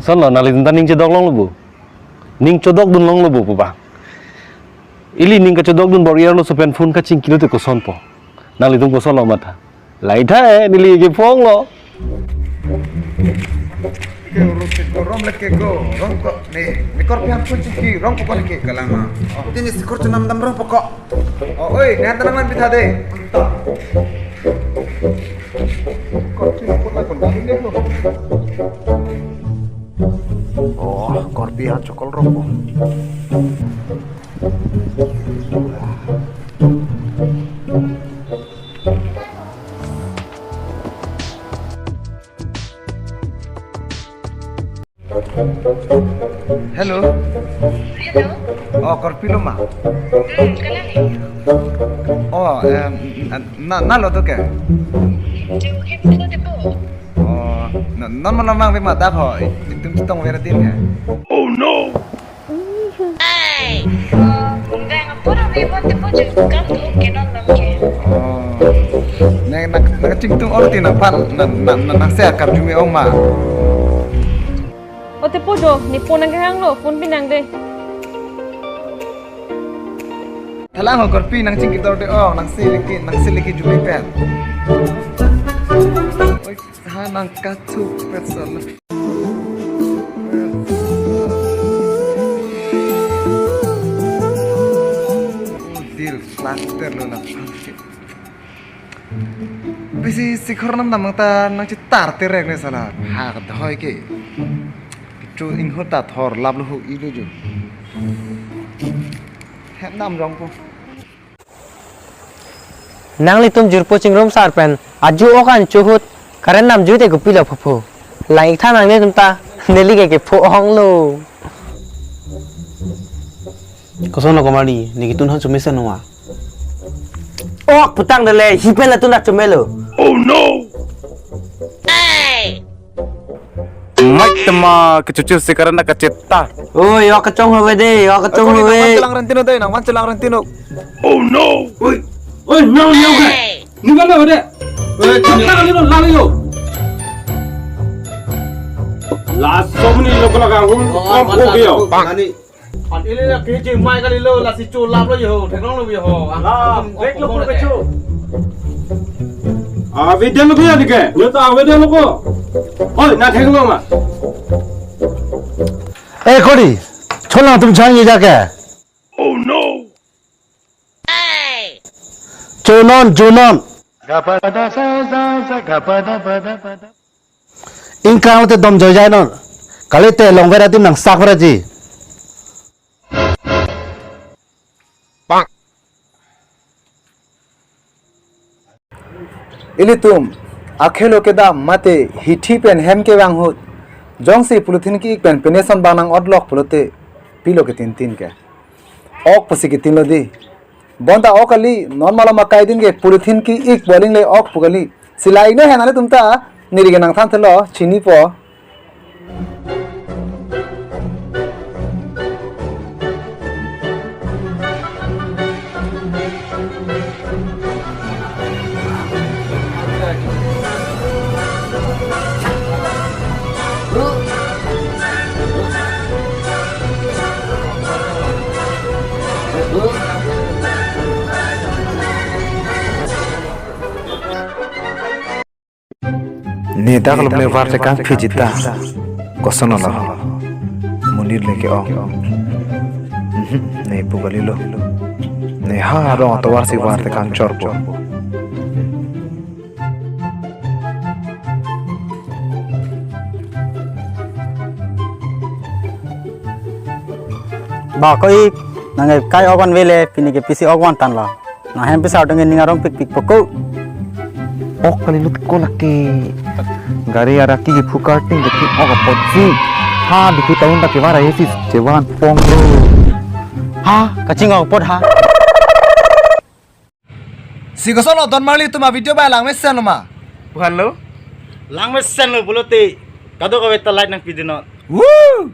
Sono nali tentang ning cedok long lebu. Ning cedok dun long lebu papa. Ili ning ka cedok dun borier lo sepen phun ka ching kilo te ko son po. Nali tung ko son lo mata. Lai tha nili ke phong lo. Rom leke go, rom kok nih, mikor pian pun ciki, rom kok leke kalama. Oh, ini sikor cenam dam rom pokok. Oh, oi, nih tanaman pita deh. Kor cina pun lagi pun ini lo. Oh, kor pian cokol rom kok. Hello. Hello. Oh, Korpilo ma. Kalani. Oh, na lo tuh ke? Jauh hempo de bo. Oh, non mang bima tak ho. Itu tong veratin ya. Oh no. Ay. Enggak ngapura bebo de bo jauh kan tuh kenon namke. Oh. Nak cingtung orti na pan na saya kar jumi ong ma. O te podo, ni punang kahang lo, pun pinang deh. Thalang ho Korpi nang cingki tor de oh nang siliki jumi pen. Oi, ha nang katu pesol. Dil plaster lo na. Bisi sikhor nam namang ta nang ci tar terek ne sala. Ha ka dhoi ke. Chu in hot ta thor lab lu i lu ju. Hem nam rong ko. Nang litum jurpo chingrom sarpen aju okan chuhut karen nam jute ko pila phopho lai tha nang ne tumta neli ke pho hong lo Kosono komali niki tun han sumesa noa. ok putang dele hipela tuna chumelo Mai tema kecucul sekarang nak keceta. oi ok kachong howe de ok kachong howe Celang rentino deh, nang man celang rentino. Oi, nang liu ke? Ni mana ada? Kata kali lo lari lo. Last somni lo kalau kau kom oke yo. Ini nak kerja mai kali lo lah si culap lo yo, teknolog lo yo. Ah, baik lo pun becu. Ah, video lo kaya dike. Yo ta video lo ko. Oi, na thek lo ma. ए कोडी छोला तुम छांगे जाके Oh no. चोनन चोनन इनका होते दम जो जाए न कले ते लोंगेरा तिम नंग साखरा जी Ili tum akhelo ke da mate hithi pen hem ke bang hut. Jong si pulutin ki pen peneson banang odlok pulote pilo ke tin ke. Ok pasi ke tin lo di. Bonda ok ali normal ma kai din ke pulutin ki ik bowling le ok pugali. Silai ne hanale tumta nirige nang than thelo chini po. Ni dak lo ne war te kan phijita kosono la munir leke o ne pugali lo ne ha ro to war si war te kan chorpo ba koi nangai kai ogon vele pini ke pisi ogon tan la na hem pisa denge ningarong pik pik poko ok kali lut ko laki gari ara ki fukarting de ki ok potsi ha dikhi taun ta ke wara esis jewan pongro ha kaching ok pot ha si kosono don marli tuma video ba lang mesen ma Bukan lo? Lang mesen lo bulote. Kado ka weta light ng video not. woo